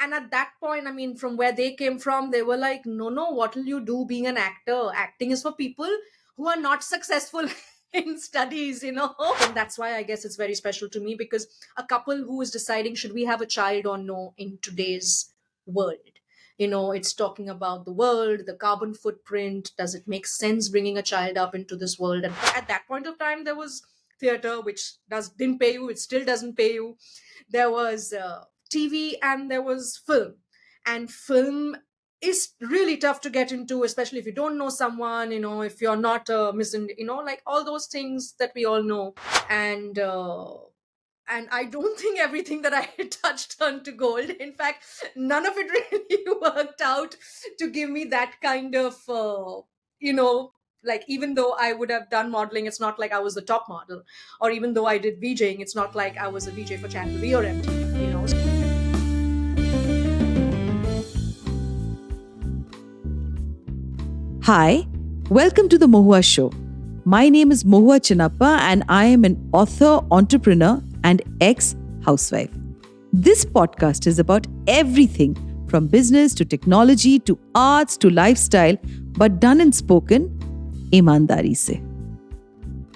And at that point, I mean, from where they came from, they were like, no, no, what will you do being an actor? Acting is for people who are not successful in studies. And that's why I guess it's very special to me, because a couple who is deciding should we have a child or no in today's world. It's talking about the world, the carbon footprint. Does it make sense bringing a child up into this world? And at that point of time, there was theater, which didn't pay you. It still doesn't pay you. There was TV, and there was film. And film is really tough to get into, especially if you don't know someone, if you're not like all those things that we all know. And I don't think everything that I touched turned to gold. In fact, none of it really worked out to give me that kind of, you know, like even though I would have done modeling, it's not like I was the top model. Or even though I did VJing, it's not like I was a VJ for Channel V or MTV. Hi, welcome to the Mohua show. My name is Mohua Chinappa and I am an author, entrepreneur, and ex-housewife. This podcast is about everything from business to technology to arts to lifestyle, but done and spoken ईमानदारी से.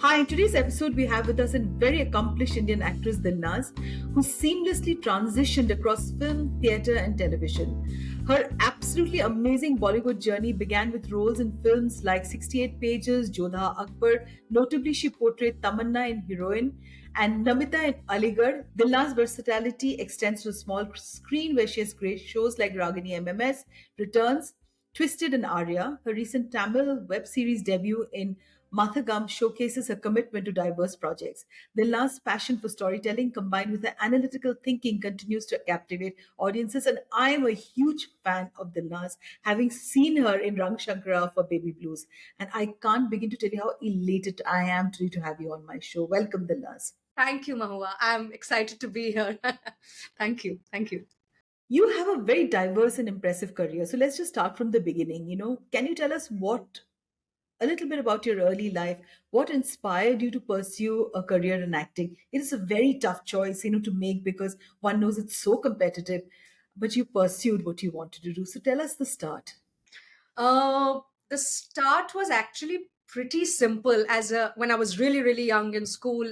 Hi, in today's episode, we have with us a very accomplished Indian actress, Dilnaz, who seamlessly transitioned across film, theatre, and television. Her absolutely amazing Bollywood journey began with roles in films like 68 Pages, Jodhaa Akbar. Notably, she portrayed Tamanna in Heroine and Nameeta in Aligarh. Dilnaz's versatility extends to a small screen where she has great shows like Ragini MMS Returns, Twisted, and Arya. Her recent Tamil web series debut in Mathagam showcases her commitment to diverse projects. Dilnaz's passion for storytelling combined with her analytical thinking continues to captivate audiences, and I am a huge fan of Dilnaz, having seen her in Rang Shankara for Baby Blues. And I can't begin to tell you how elated I am today to have you on my show. Welcome, Dilnaz. Thank you, Mahua. I'm excited to be here. Thank you. Thank you. You have a very diverse and impressive career. So let's just start from the beginning. Can you tell us a little bit about your early life? What inspired you to pursue a career in acting? It is a very tough choice, to make, because one knows it's so competitive, but you pursued what you wanted to do. So tell us the start. Uh, the start was actually pretty simple. When I was really, really young in school,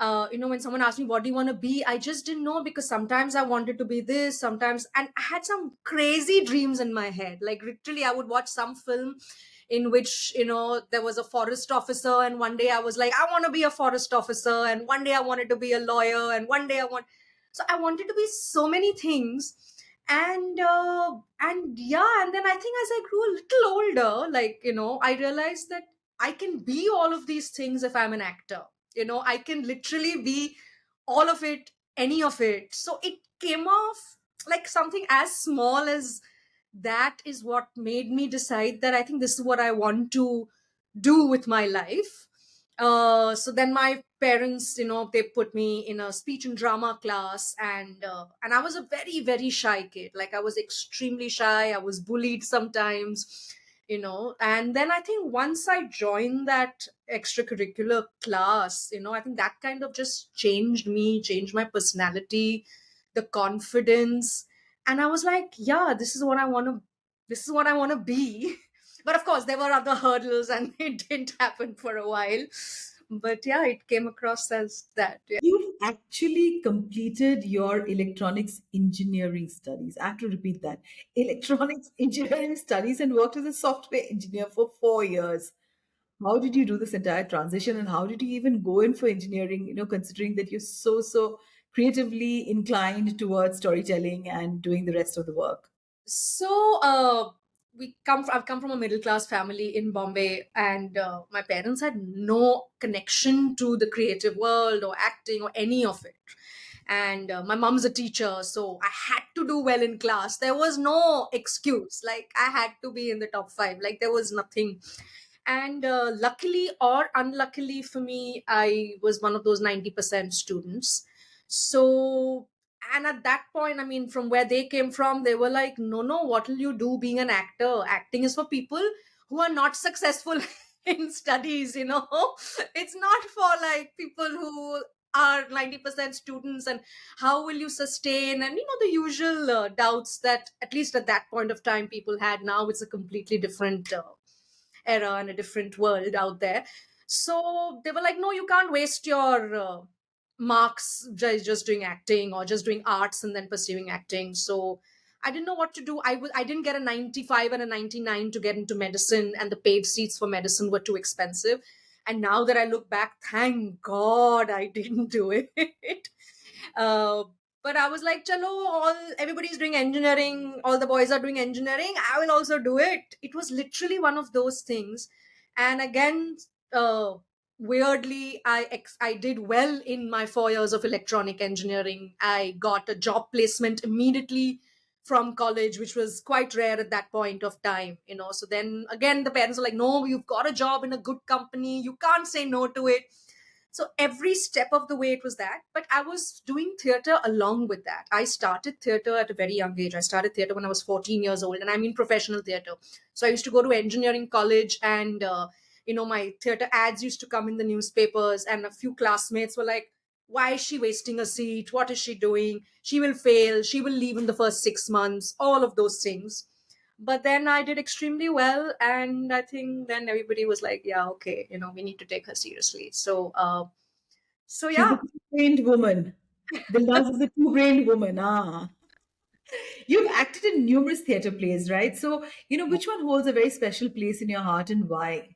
when someone asked me, what do you want to be? I just didn't know, because sometimes I wanted to be this, sometimes, and I had some crazy dreams in my head. Like literally, I would watch some film in which, there was a forest officer, and one day I was like, I want to be a forest officer, and one day I wanted to be a lawyer, and one day so I wanted to be so many things. And yeah, and then I think as I grew a little older, like, I realized that I can be all of these things if I'm an actor. I can literally be all of it, any of it. So it came off like something as small as that is what made me decide that I think this is what I want to do with my life. So then my parents, they put me in a speech and drama class, and I was a very, very shy kid. Like I was extremely shy. I was bullied sometimes, and then I think once I joined that extracurricular class, I think that kind of just changed me, changed my personality, the confidence. And I was like, yeah, this is what I want to be. But of course, there were other hurdles, and it didn't happen for a while. But yeah, it came across as that. Yeah. You've actually completed your electronics engineering studies. I have to repeat that. Electronics engineering studies, and worked as a software engineer for 4 years. How did you do this entire transition, and how did you even go in for engineering, considering that you're so creatively inclined towards storytelling and doing the rest of the work? So I've come from a middle class family in Bombay, and my parents had no connection to the creative world or acting or any of it. And my mom's a teacher, so I had to do well in class. There was no excuse. Like I had to be in the top 5. Like there was nothing. And luckily or unluckily for me, I was one of those 90% students. So, and at that point, I mean, from where they came from, they were like, no, no, what will you do being an actor? Acting is for people who are not successful in studies. It's not for like people who are 90% students, and how will you sustain, and the usual doubts that at least at that point of time people had. Now it's a completely different era and a different world out there. So they were like, no, you can't waste your marks just doing acting or just doing arts and then pursuing acting. So I didn't know what to do. I didn't get a 95 and a 99 to get into medicine, and the paid seats for medicine were too expensive. And now that I look back, thank God I didn't do it. uh, but I was like, chalo, everybody's doing engineering, all the boys are doing engineering, I will also do it. It was literally one of those things. And again, uh, weirdly, I did well in my 4 years of electronic engineering. I got a job placement immediately from college, which was quite rare at that point of time. So then again, the parents are like, no, you've got a job in a good company, you can't say no to it. So every step of the way it was that. But I was doing theater along with that. I started theater at a very young age. I started theater when I was 14 years old, and I mean professional theater. So I used to go to engineering college, and my theater ads used to come in the newspapers, and a few classmates were like, why is she wasting a seat? What is she doing? She will fail. She will leave in the first 6 months. All of those things. But then I did extremely well, and I think then everybody was like, yeah, okay, we need to take her seriously. So She's the yeah. two-brained woman. Dilnaz is the two-brained woman. Ah. You've acted in numerous theatre plays, right? So, which one holds a very special place in your heart and why?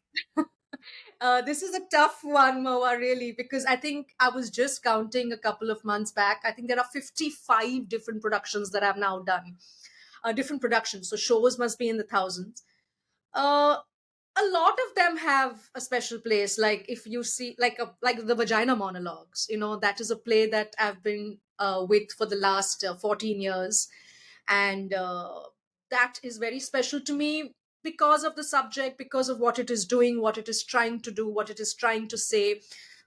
This is a tough one, Moa, really, because I think I was just counting a couple of months back. I think there are 55 different productions that I've now done. Different productions. So shows must be in the thousands. Uh, a lot of them have a special place. Like if you see, like the Vagina Monologues, that is a play that I've been with for the last 14 years. And that is very special to me because of the subject, because of what it is doing, what it is trying to do, what it is trying to say,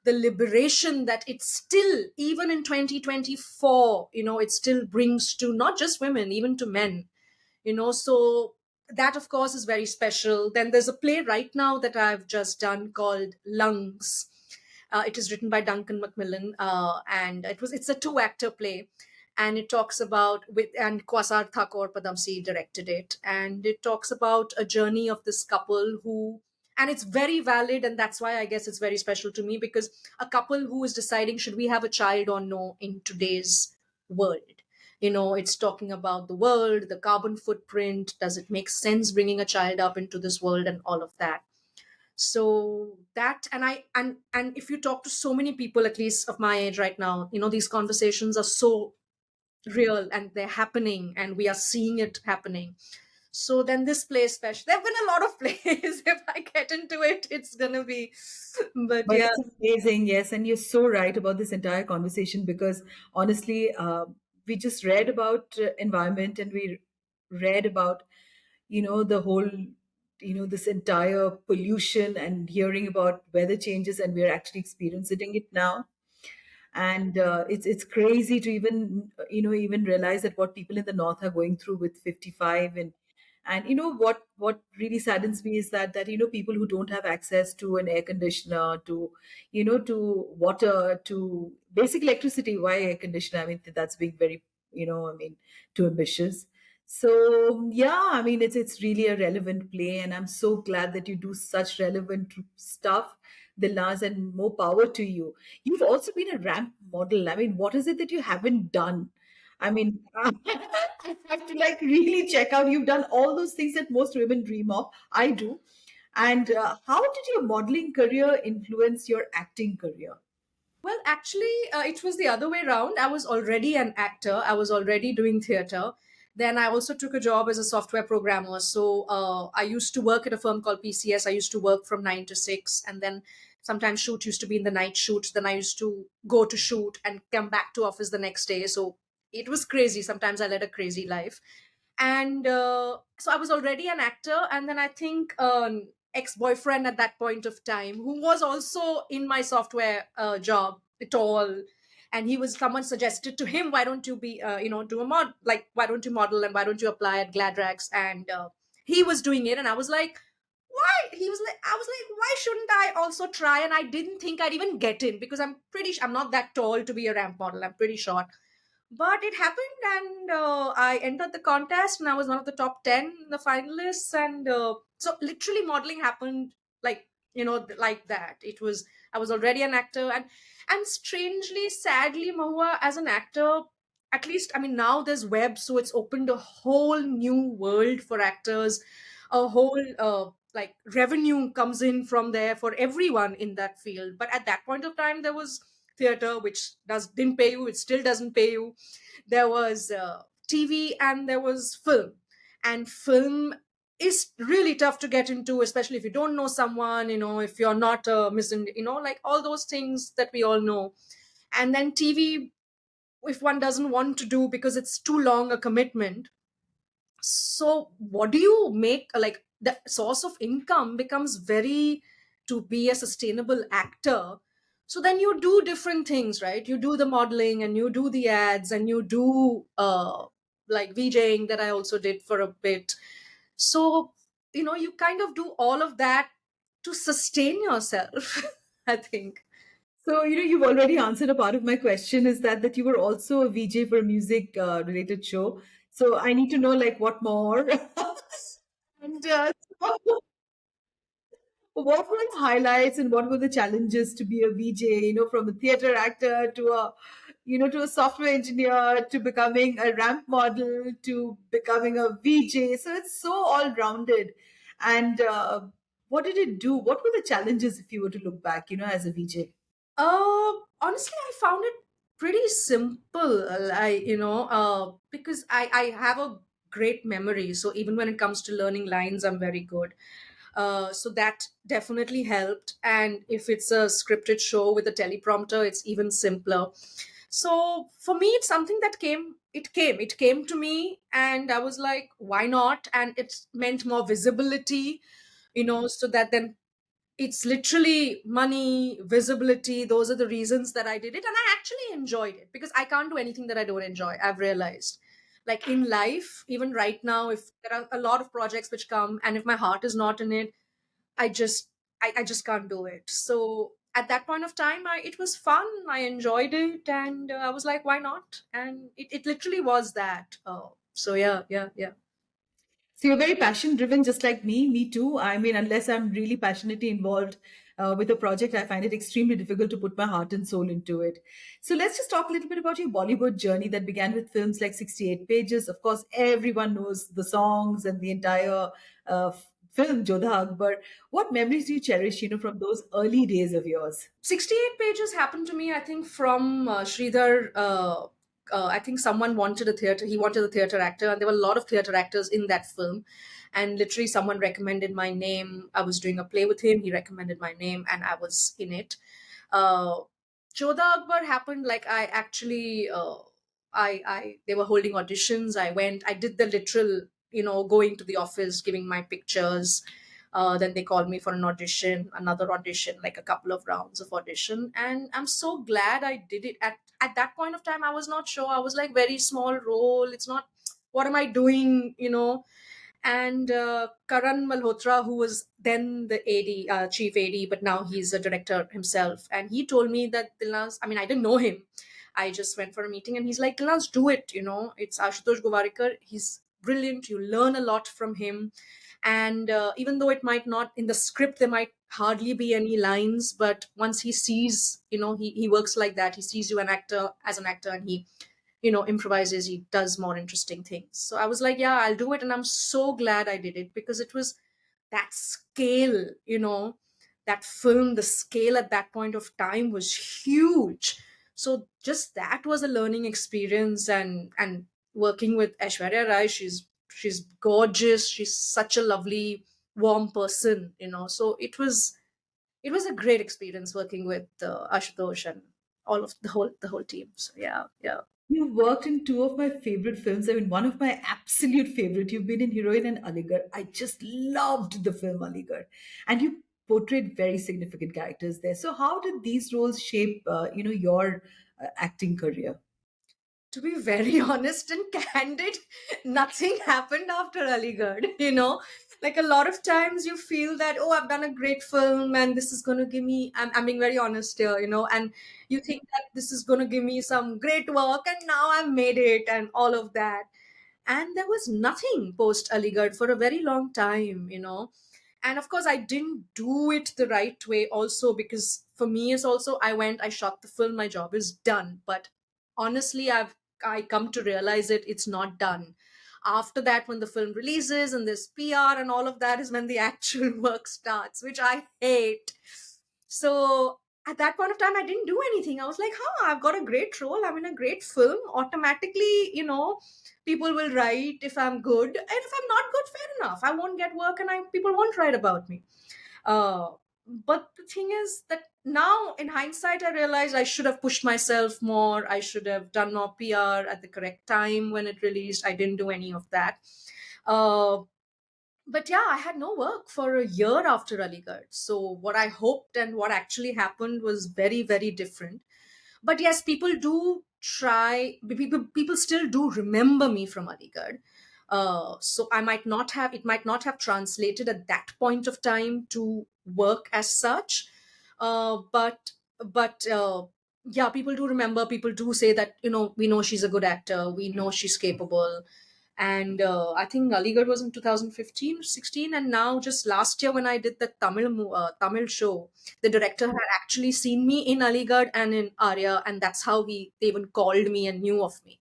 the liberation that it still, even in 2024, it still brings to not just women, even to men. So that of course is very special. Then there's a play right now that I've just done called Lungs. It is written by Duncan Macmillan, and it's a two-actor play, and it talks about with and Kwasar Thakur Padamsi directed it, and it talks about a journey of this couple who, and it's very valid, and that's why I guess it's very special to me, because a couple who is deciding should we have a child or no in today's world. It's talking about the world, the carbon footprint, does it make sense bringing a child up into this world, and all of that. So that, and I and if you talk to so many people, at least of my age right now, these conversations are so real, and they're happening, and we are seeing it happening. So then this play special, there have been a lot of plays. If I get into it, it's gonna be, but But yeah. it's amazing, yes. And you're so right about this entire conversation because honestly, we just read about environment and we read about, the whole, this entire pollution and hearing about weather changes, and we're actually experiencing it now. And it's crazy to even realize that what people in the north are going through with 55. And what really saddens me is that people who don't have access to an air conditioner, to water, to basic electricity. Why air conditioner? I mean, that's being very, I mean, too ambitious. So yeah, I mean, it's really a relevant play, and I'm so glad that you do such relevant stuff, Dilnaz, and more power to you. You've also been a ramp model. I mean, what is it that you haven't done? I mean, I have to like really check out. You've done all those things that most women dream of. I do. And how did your modeling career influence your acting career? Well, actually, it was the other way around. I was already an actor. I was already doing theater. Then I also took a job as a software programmer. So I used to work at a firm called PCS. I used to work from 9 to 6, and then sometimes shoot used to be in the night shoot. Then I used to go to shoot and come back to office the next day. So it was crazy. Sometimes I led a crazy life. And so I was already an actor, and then I think an ex-boyfriend at that point of time, who was also in my software job at all, and he was someone suggested to him, why don't you be do a mod, like why don't you model, and why don't you apply at Gladrax. And he was doing it, and I was like, why? He was like, I was like, why shouldn't I also try? And I didn't think I'd even get in because I'm not that tall to be a ramp model. I'm pretty short. But it happened, and I entered the contest, and I was one of the top 10 in the finalists. And so literally modeling happened like, like that. It was, I was already an actor, and strangely, sadly, Mahua, as an actor, at least, I mean, now there's web, so it's opened a whole new world for actors. A whole like revenue comes in from there for everyone in that field. But at that point of time, there was theater, which didn't pay you. It still doesn't pay you. There was TV, and there was film. And film is really tough to get into, especially if you don't know someone, if you're not a like all those things that we all know. And then TV, if one doesn't want to do because it's too long a commitment. So what do you make, like the source of income becomes very, to be a sustainable actor. So then you do different things, right? You do the modeling, and you do the ads, and you do like VJing that I also did for a bit. So you kind of do all of that to sustain yourself. I think. So, you've already answered a part of my question is that you were also a VJ for a music related show. So I need to know like what more? And so what were the highlights and what were the challenges to be a VJ, from a theater actor to a software engineer to becoming a ramp model to becoming a VJ. So it's so all rounded. And what did it do? What were the challenges if you were to look back, as a VJ? Honestly, I found it pretty simple. Because I have a great memory. So even when it comes to learning lines, I'm very good. So that definitely helped. And if it's a scripted show with a teleprompter, it's even simpler. So for me, it's something that it came to me, and I was like, why not? And it meant more visibility, so that then it's literally money, visibility. Those are the reasons that I did it. And I actually enjoyed it because I can't do anything that I don't enjoy. I've realized. Like in life, even right now, if there are a lot of projects which come, and if my heart is not in it, I just I just can't do it. So at that point of time, it was fun. I enjoyed it, and I was like, why not? And it literally was that. So yeah, yeah, yeah. So you're very passion driven, just like me. Me too. I mean, unless I'm really passionately involved with a project, I find it extremely difficult to put my heart and soul into it. So let's just talk a little bit about your Bollywood journey that began with films like 68 Pages. Of course, everyone knows the songs and the entire film, Jodha Akbar. What memories do you cherish, from those early days of yours? 68 pages happened to me, I think, from Sridhar. I think someone wanted a theater, he wanted a theater actor, and there were a lot of theater actors in that film. And literally, someone recommended my name. I was doing a play with him, he recommended my name, and I was in it. Uh, Jodha Akbar happened like I actually, they were holding auditions. I went, I did the literal, going to the office, giving my pictures. Then they called me for an audition, another audition, like a couple of rounds of audition. And I'm so glad I did it. At that point of time, I was not sure. I was like, very small role. It's not, what am I doing, And Karan Malhotra, who was then the AD, chief AD, but now he's a director himself. And he told me that Dilnaz, I mean, I didn't know him. I just went for a meeting, and he's like, Dilnaz, do it. It's Ashutosh Gowariker. He's brilliant. You learn a lot from him. And even though it might not, in the script, there might hardly be any lines, but once he sees, he works like that. He sees you as an actor, and he improvises, he does more interesting things. So I was like, yeah, I'll do it. And I'm so glad I did it because it was that scale, that film, the scale at that point of time was huge. So just that was a learning experience. And working with Aishwarya Rai, she's gorgeous, she's such a lovely, warm person, so it was a great experience working with Ashutosh and all of the whole team. So yeah, yeah. You've worked in two of my favorite films. I mean, one of my absolute favorite. You've been in Heroine and Aligarh. I just loved the film Aligarh, and you portrayed very significant characters there. So, how did these roles shape, your acting career? To be very honest and candid, nothing happened after Aligarh, Like a lot of times you feel that, oh, I've done a great film and this is going to give me, I'm being very honest here, and you think that this is going to give me some great work and now I've made it and all of that. And there was nothing post Aligarh for a very long time. And of course, I didn't do it the right way also, because for me is also, I shot the film, my job is done. But honestly, I come to realize it's not done. After that, when the film releases and there's PR and all of that, is when the actual work starts, which I hate. So at that point of time, I didn't do anything. I was like, huh, I've got a great role, I'm in a great film. Automatically, people will write if I'm good, and if I'm not good, fair enough, I won't get work, and people won't write about me. uh, but the thing is that now in hindsight, I realize I should have pushed myself more, I should have done more PR at the correct time when it released. I didn't do any of that. uh, but yeah, I had no work for a year after Aligarh. So what I hoped and what actually happened was very, very different. But yes, people do try. People still do remember me from Aligarh. So it might not have translated at that point of time to work as such. But yeah, people do remember. People do say that, we know she's a good actor. We know she's capable. And I think Aligarh was in 2015 16, and now just last year when I did the Tamil show, the director had actually seen me in Aligarh and in Arya, and that's how they even called me and knew of me.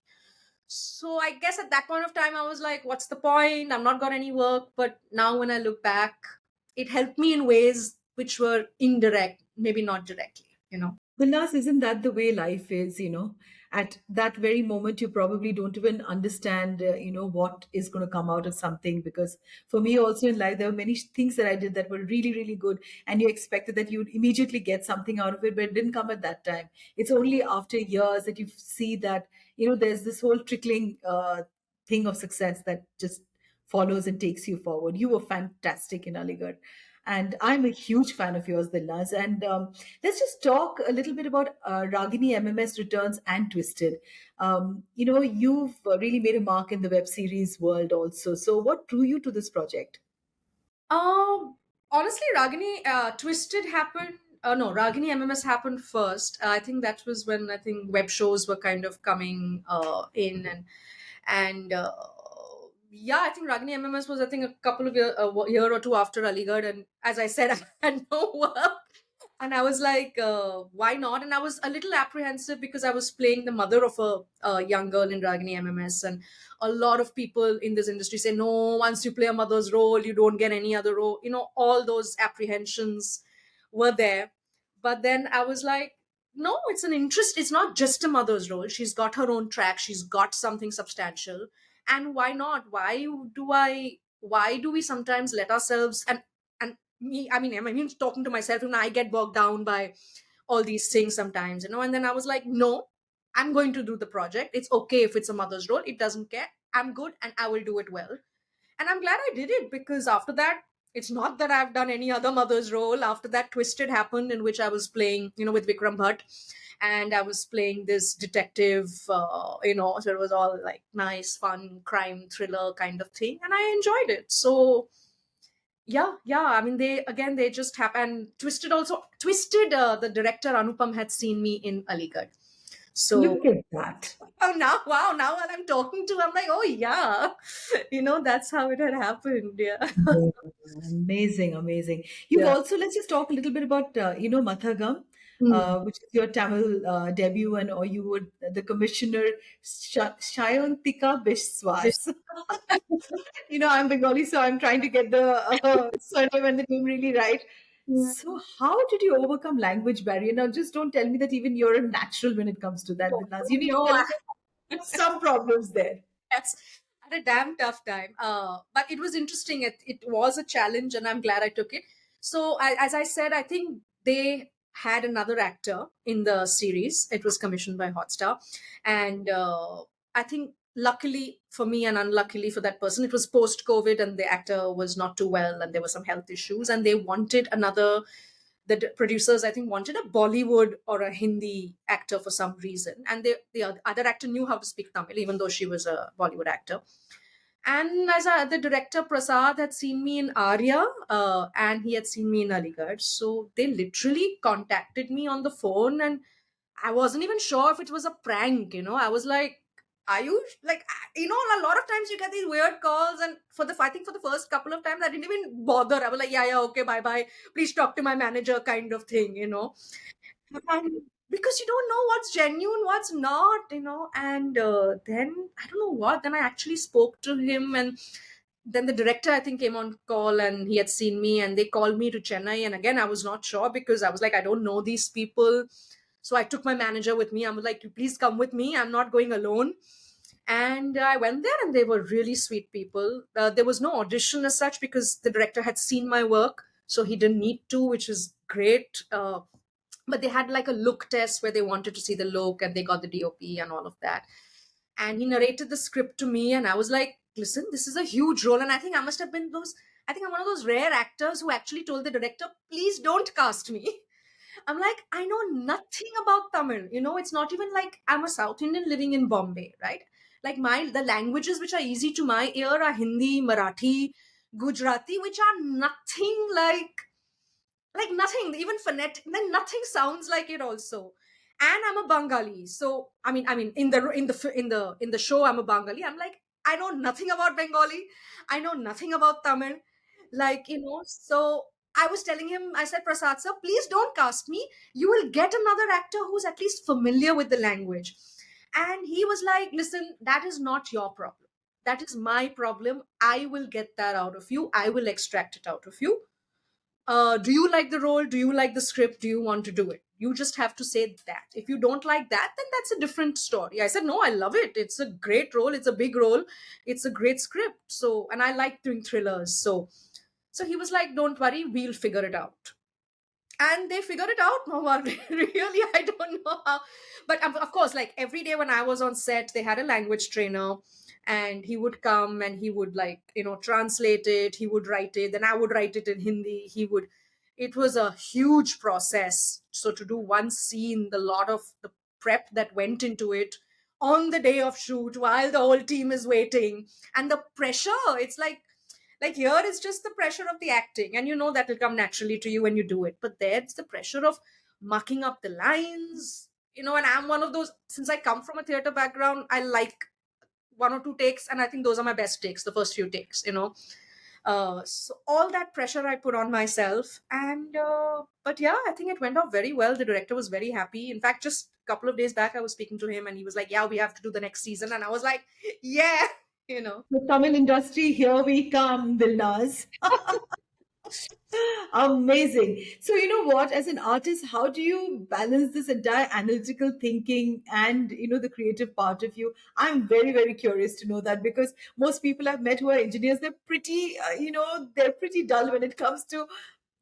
So I guess at that point of time, I was like, what's the point? I'm not got any work. But now when I look back, it helped me in ways which were indirect, maybe not directly. Villas, isn't that the way life is? At that very moment, you probably don't even understand, what is going to come out of something. Because for me, also in life, there were many things that I did that were really, really good, and you expected that you'd immediately get something out of it, but it didn't come at that time. It's only after years that you see that, there's this whole trickling thing of success that just follows and takes you forward. You were fantastic in Aligarh. And I'm a huge fan of yours, Dilnaz. And let's just talk a little bit about Ragini MMS Returns and Twisted. You've really made a mark in the web series world also. So, what drew you to this project? Honestly, Ragini Twisted happened. No, Ragini MMS happened first. I think that was when I think web shows were kind of coming in, and yeah, I think Ragini MMS was, I think, a couple of year or two after Aligarh, and as I said, I had no work. And I was like, why not? And I was a little apprehensive because I was playing the mother of a young girl in Ragini MMS. And a lot of people in this industry say, no, once you play a mother's role, you don't get any other role. All those apprehensions were there. But then I was like, no, it's an interest. It's not just a mother's role. She's got her own track. She's got something substantial. And why not? Why do we sometimes let ourselves, and me, I mean talking to myself, I get bogged down by all these things sometimes. And then I was like, no, I'm going to do the project. It's okay if it's a mother's role, it doesn't care. I'm good and I will do it well. And I'm glad I did it, because after that, it's not that I've done any other mother's role. After that, Twisted happened, in which I was playing, with Vikram Bhatt, and I was playing this detective, so it was all like nice, fun, crime thriller kind of thing, and I enjoyed it. So yeah, I mean, they just happened. Twisted, the director Anupam had seen me in Aligarh. So, Look at that. oh, now, wow, now while I'm talking to, I'm like, oh yeah, that's how it had happened. Yeah. Yeah, amazing, amazing. You've Yeah. also, let's just talk a little bit about, Mathagam, Hmm. which is your Tamil debut, and or you would, the commissioner, Shayantika Biswas. I'm Bengali, so I'm trying to get the surname and the name really right. Yeah. So, how did you overcome language barrier? Now, just don't tell me that even you're a natural when it comes to that, Dilnaz. You need to No, tell me that some problems there. yes, I had a damn tough time. But it was interesting. It was a challenge, and I'm glad I took it. So, as I said, I think they had another actor in the series. It was commissioned by Hotstar, and I think luckily for me and unluckily for that person, it was post COVID, and the actor was not too well, and there were some health issues, and they wanted another. The producers, I think, wanted a Bollywood or a Hindi actor for some reason, and the other actor knew how to speak Tamil, even though she was a Bollywood actor. And the director Prasad had seen me in Arya, and he had seen me in Aligarh. So they literally contacted me on the phone, and I wasn't even sure if it was a prank. I was like, "Are you like?" A lot of times you get these weird calls, and I think for the first couple of times I didn't even bother. I was like, "Yeah, yeah, okay, bye, bye. Please talk to my manager," kind of thing. And because you don't know what's genuine, what's not. And then I don't know what. Then I actually spoke to him, and then the director I think came on call, and he had seen me, and they called me to Chennai. And again, I was not sure because I was like, I don't know these people. So I took my manager with me. I was like, please come with me. I'm not going alone. And I went there, and they were really sweet people. There was no audition as such because the director had seen my work, so he didn't need to, which is great. But they had like a look test where they wanted to see the look, and they got the DOP and all of that. And he narrated the script to me, and I was like, listen, this is a huge role. And I think I'm one of those rare actors who actually told the director, please don't cast me. I'm like, I know nothing about Tamil. It's not even like I'm a South Indian living in Bombay, right? Like the languages which are easy to my ear are Hindi, Marathi, Gujarati, which are nothing like nothing, even phonetic, then nothing sounds like it also. And I'm a Bengali, so I mean in the show I'm a Bengali. I'm like, I know nothing about Bengali, I know nothing about Tamil, so I was telling him, I said, Prasad sir, please don't cast me. You will get another actor who's at least familiar with the language. And he was like, listen, that is not your problem, that is my problem. I will get that out of you, I will extract it out of you. Do you like the role? Do you like the script? Do you want to do it? You just have to say that. If you don't like that, then that's a different story. I said, no, I love it. It's a great role. It's a big role. It's a great script. So, and I like doing thrillers. So he was like, don't worry, we'll figure it out. And they figured it out, Mohua. Really, I don't know how. But of course, like every day when I was on set, they had a language trainer, and he would come and he would, like, translate it. He would write it, then I would write it in Hindi. It was a huge process. So to do one scene, the lot of the prep that went into it on the day of shoot while the whole team is waiting, and the pressure, it's like here is just the pressure of the acting, and that will come naturally to you when you do it. But there's the pressure of mucking up the lines. And I'm one of those, since I come from a theater background, I like one or two takes, and I think those are my best takes, the first few takes. So all that pressure I put on myself, and but yeah, I think it went off very well. The director was very happy. In fact, just a couple of days back I was speaking to him, and he was like, yeah, we have to do the next season. And I was like, yeah. you know The Tamil industry, here we come, Dilnaz. Amazing. So, you know what, as an artist, how do you balance this entire analytical thinking and, the creative part of you? I'm very, very curious to know that, because most people I've met who are engineers, they're pretty, they're pretty dull when it comes to,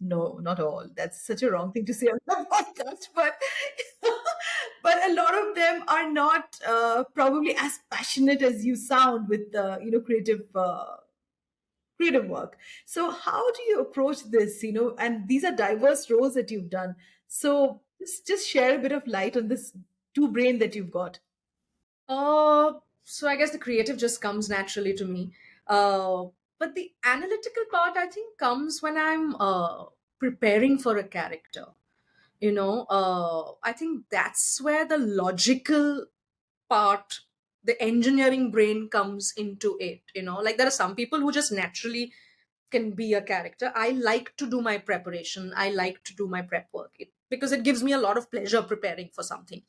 no, not all. That's such a wrong thing to say on the podcast, but but a lot of them are not probably as passionate as you sound with the creative work. So how do you approach this? And these are diverse roles that you've done. So just share a bit of light on this two brain that you've got. so I guess the creative just comes naturally to me. Uh, but the analytical part, I think, comes when I'm preparing for a character. I think that's where the logical part, the engineering brain comes into it. Like there are some people who just naturally can be a character. I like to do my preparation. I like to do my prep work because it gives me a lot of pleasure preparing for something.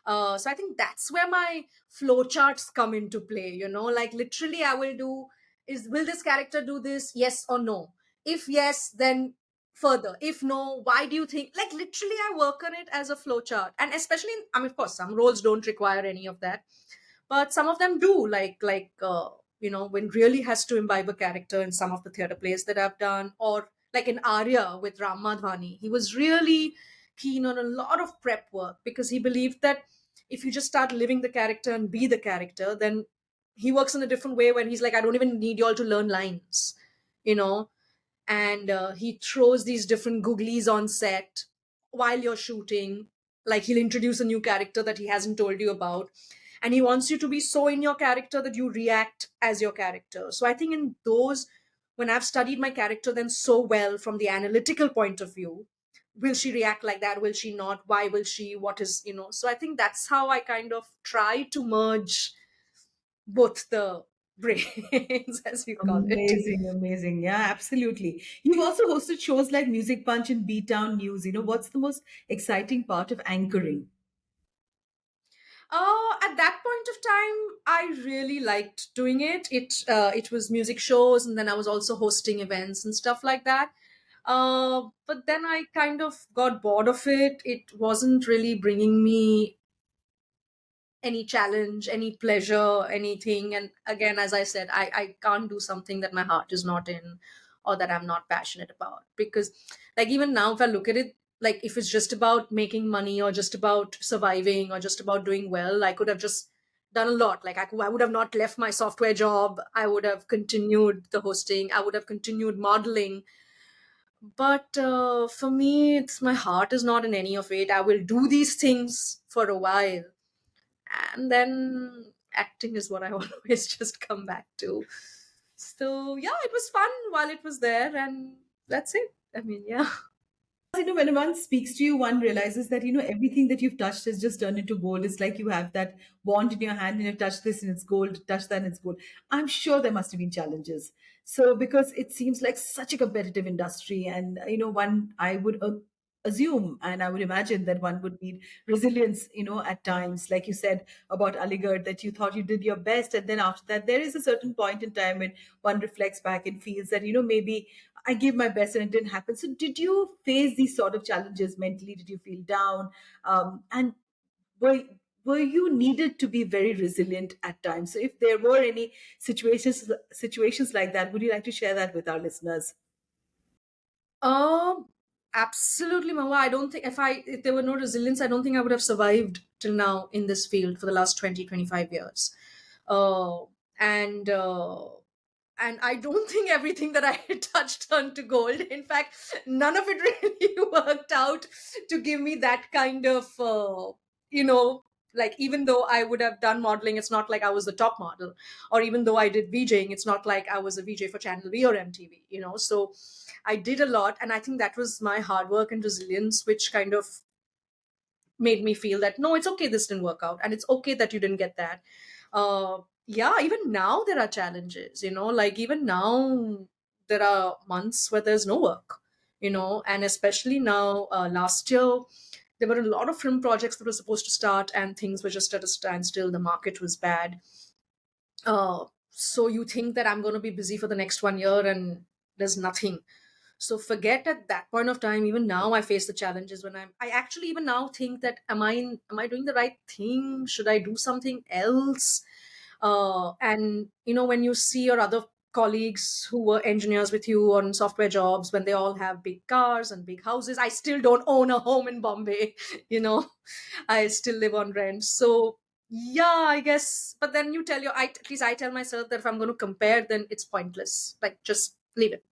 So I think that's where my flowcharts come into play. Like literally, I will do is will this character do this? Yes or no? If yes, then further. If no, why do you think? Like literally, I work on it as a flowchart, and especially, I mean, of course, some roles don't require any of that, but some of them do. When really has to imbibe a character in some of the theater plays that I've done, or like in Arya with Ram Madhvani, he was really keen on a lot of prep work because he believed that if you just start living the character and be the character, then he works in a different way when he's like, I don't even need y'all to learn lines, you know and he throws these different googlies on set while you're shooting. Like he'll introduce a new character that he hasn't told you about, and he wants you to be so in your character that you react as your character. So I think in those, when I've studied my character then so well from the analytical point of view, will she react like that, will she not, why will she, what is, so I think that's how I kind of try to merge both the brains as you call it. Amazing, amazing. Yeah, absolutely. You've also hosted shows like Music Punch and B Town News. What's the most exciting part of anchoring? At that point of time, I really liked doing it. It was music shows, and then I was also hosting events and stuff like that. But then I kind of got bored of it. It wasn't really bringing me any challenge, any pleasure, anything. And again, as I said, I can't do something that my heart is not in or that I'm not passionate about. Because, like, even now, if I look at it, like, if it's just about making money or just about surviving or just about doing well, I could have just done a lot. Like, I would have not left my software job. I would have continued the hosting. I would have continued modeling. But for me, it's my heart is not in any of it. I will do these things for a while, and then acting is what I always just come back to. So yeah, it was fun while it was there, and that's it. I mean, yeah. When one speaks to you, one realizes that everything that you've touched has just turned into gold. It's like you have that wand in your hand and you touch this and it's gold, touch that and it's gold. I'm sure there must have been challenges. So because it seems like such a competitive industry, and one I would assume and I would imagine that one would need resilience. At times, like you said about Aligarh, that you thought you did your best, and then after that, there is a certain point in time when one reflects back and feels that maybe I gave my best and it didn't happen. So, did you face these sort of challenges mentally? Did you feel down? And were were you needed to be very resilient at times? So, if there were any situations like that, would you like to share that with our listeners? Um, Absolutely, Mahua. I don't think if there were no resilience, I don't think I would have survived till now in this field for the last 20, 25 years. Uh, and and I don't think everything that I touched turned to gold. In fact, none of it really worked out to give me that kind of, you know, like, even though I would have done modeling, it's not like I was the top model. Or even though I did VJing, it's not like I was a VJ for Channel V or MTV. So I did a lot. And I think that was my hard work and resilience, which kind of made me feel that no, it's okay, this didn't work out, and it's okay that you didn't get that. Yeah, even now there are challenges, like even now there are months where there's no work, and especially now, last year there were a lot of film projects that were supposed to start and things were just at a standstill. The market was bad. So you think that I'm going to be busy for the next 1 year and there's nothing. So forget, at that point of time, even now I face the challenges when I actually even now think that am I doing the right thing? Should I do something else? And when you see your other colleagues who were engineers with you on software jobs, when they all have big cars and big houses, I still don't own a home in Bombay. you know I still live on rent. So yeah, I guess. But then you tell at least I tell myself that if I'm going to compare, then it's pointless. Like, just leave it.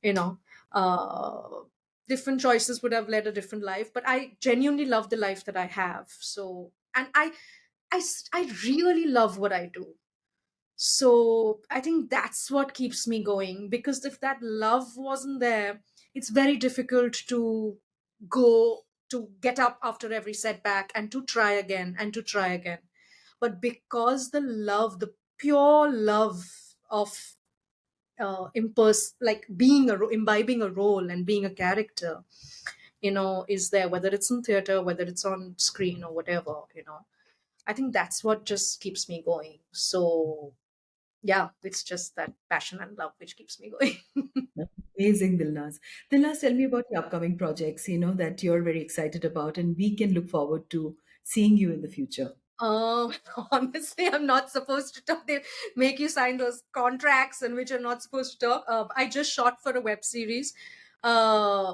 You know, uh, Different choices would have led a different life. But I genuinely love the life that I have. So, and I really love what I do. So I think that's what keeps me going, because if that love wasn't there, it's very difficult to go to get up after every setback and to try again and to try again. But because the love, the pure love of like being imbibing a role and being a character, is there, whether it's in theater, whether it's on screen or whatever. I think that's what just keeps me going. So yeah, it's just that passion and love which keeps me going. Amazing, Dilnaz. Dilnaz, tell me about your upcoming projects, that you're very excited about, and we can look forward to seeing you in the future. um Honestly, I'm not supposed to talk. They make you sign those contracts and which are not supposed to talk. I just shot for a web series,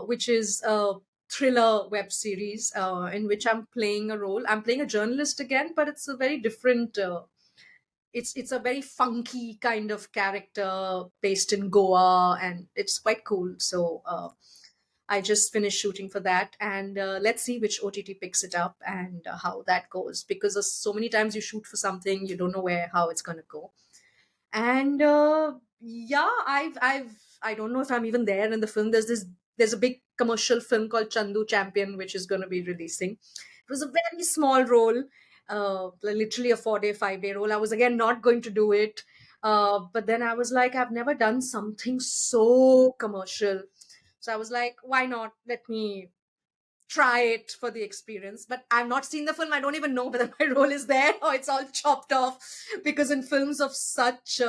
which is a thriller web series, in which I'm playing a journalist again, but it's a very different, it's a very funky kind of character based in Goa, and it's quite cool. So I just finished shooting for that, and let's see which OTT picks it up and how that goes. Because so many times you shoot for something, you don't know where how it's gonna go. And yeah, I don't know if I'm even there in the film. There's a big commercial film called Chandu Champion, which is going to be releasing. It was a very small role, literally a 4 day, 5 day role. I was again not going to do it, but then I was like, I've never done something so commercial, so I was like, why not? Let me try it for the experience. But I've not seen the film. I don't even know whether my role is there or it's all chopped off, because in films of such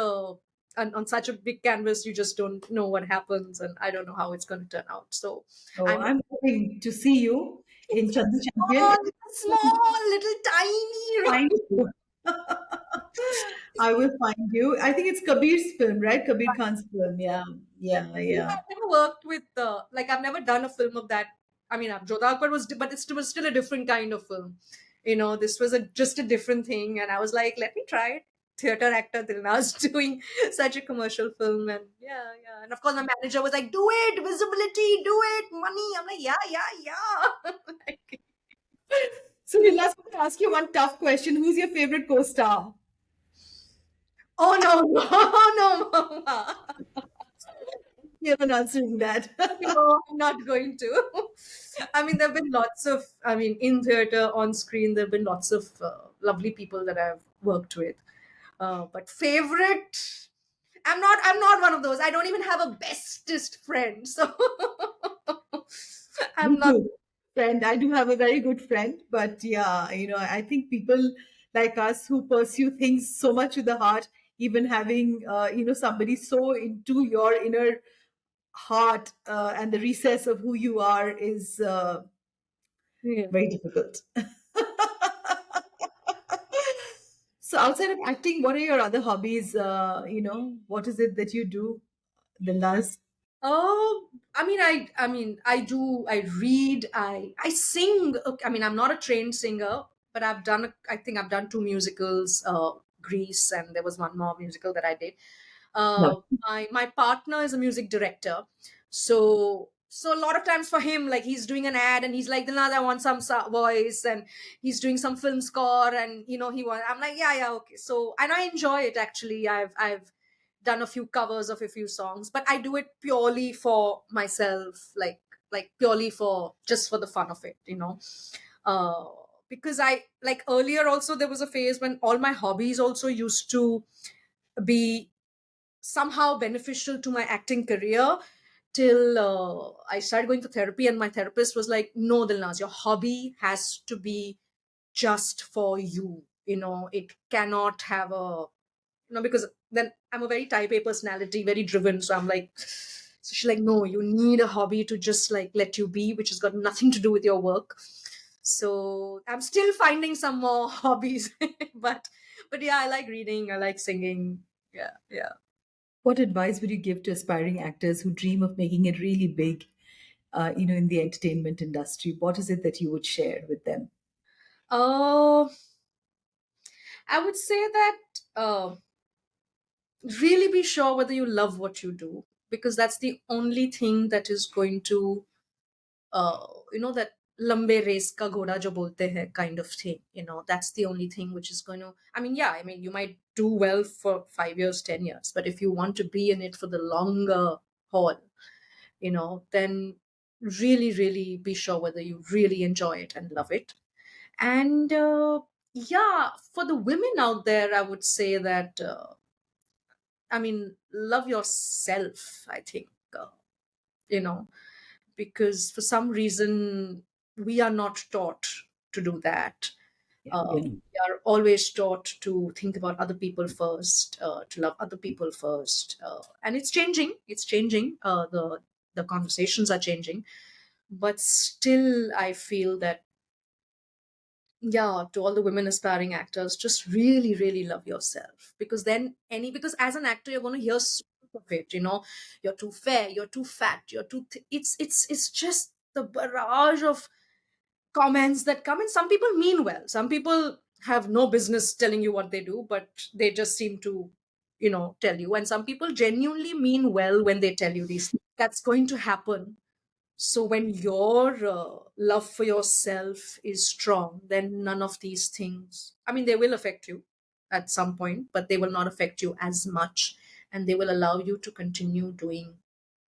on such a big canvas, you just don't know what happens, and I don't know how it's going to turn out. So Oh, I'm I'm hoping to see you in Chandu Champion. small, small, little tiny role. Find you. I will find you. I think it's Kabir's film, right? Kabir Khan's film. Yeah, yeah, Yeah, yeah. I've never worked with like I've never done a film of that. I mean, Jodhaa Akbar was, but it was still a different kind of film. This was just a different thing, and I was like, let me try it. Theater actor Dilnaz doing such a commercial film, and yeah, yeah. And of course, my manager was like, "Do it, visibility, do it, money." I'm like, "Yeah, yeah, yeah." Like, So, Dillas, I'm going to ask you one tough question. Who's your favorite co-star? oh no, no, no, mama. You're not answering that. No, I'm not going to. I mean, there have been lots of, I mean, in theater, on screen, there have been lots of lovely people that I've worked with. But favorite, I'm not one of those. I don't even have a bestest friend. So Me I'm not. too. Friend, I do have a very good friend, but yeah, I think people like us who pursue things so much with the heart, even having, somebody so into your inner heart and the recess of who you are is Yeah. very difficult. So, outside of acting, what are your other hobbies? What is it that you do, Dilnaz? Oh, I read, I sing. Okay, I mean, I'm not a trained singer, but I think I've done two musicals, Grease, and there was one more musical that I did. No. My partner is a music director, so a lot of times for him, like he's doing an ad and he's like, Dilnaz, I want some voice, and he's doing some film score, and I'm like, yeah, yeah, okay. So, and I enjoy it actually. I've done a few covers of a few songs, but I do it purely for myself, like purely for just for the fun of it. uh because I, like, earlier also there was a phase when all my hobbies also used to be somehow beneficial to my acting career, till I started going for therapy, and my therapist was like, no, Dilnaz, your hobby has to be just for you. It cannot have a, because then I'm a very type A personality, very driven. So I'm like, so she's like, no, you need a hobby to just like let you be, which has got nothing to do with your work. So I'm still finding some more hobbies, but yeah, I like reading, I like singing. Yeah, yeah. What advice would you give to aspiring actors who dream of making it really big, in the entertainment industry? What is it that you would share with them? Uh, I would say that really be sure whether you love what you do, because that's the only thing that is going to that lambe race ka ghoda jo bolte hai kind of thing. That's the only thing which is going to, I mean, yeah, I mean, you might do well for 5 years, 10 years, but if you want to be in it for the longer haul, then really, really be sure whether you really enjoy it and love it. And yeah, for the women out there, I would say that I mean, love yourself, I think. You know because for some reason we are not taught to do that. Yeah, you know. We are always taught to think about other people first, to love other people first, and it's changing. It's changing. The conversations are changing, but still, I feel that, yeah, to all the women aspiring actors, just really, really love yourself, because then because as an actor, you're going to hear so much of it. You're too fair, you're too fat, you're too. It's just the barrage of comments that come in. Some people mean well. Some people have no business telling you what they do, but they just seem to, tell you. And some people genuinely mean well when they tell you these things. That's going to happen. So when your love for yourself is strong, then none of these things, I mean, they will affect you at some point, but they will not affect you as much, and they will allow you to continue doing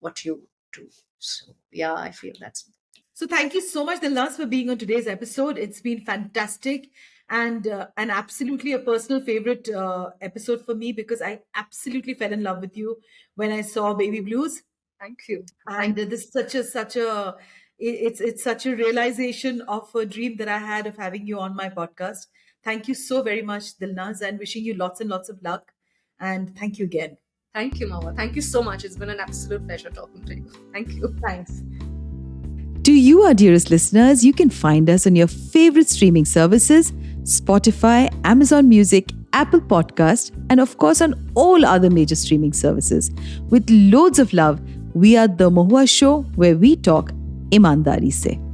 what you do. So yeah, I feel that's. So thank you so much, Dilnaz, for being on today's episode. It's been fantastic and absolutely a personal favorite episode for me because I absolutely fell in love with you when I saw Baby Blues. Thank you. And this is it's such a realization of a dream that I had of having you on my podcast. Thank you so very much, Dilnaz, and wishing you lots and lots of luck. And thank you again. Thank you, Mama. Thank you so much. It's been an absolute pleasure talking to you. Thank you. Thanks. To you, our dearest listeners, you can find us on your favorite streaming services, Spotify, Amazon Music, Apple Podcast, and of course on all other major streaming services. With loads of love, we are The Mohua Show, where we talk ईमानदारी से.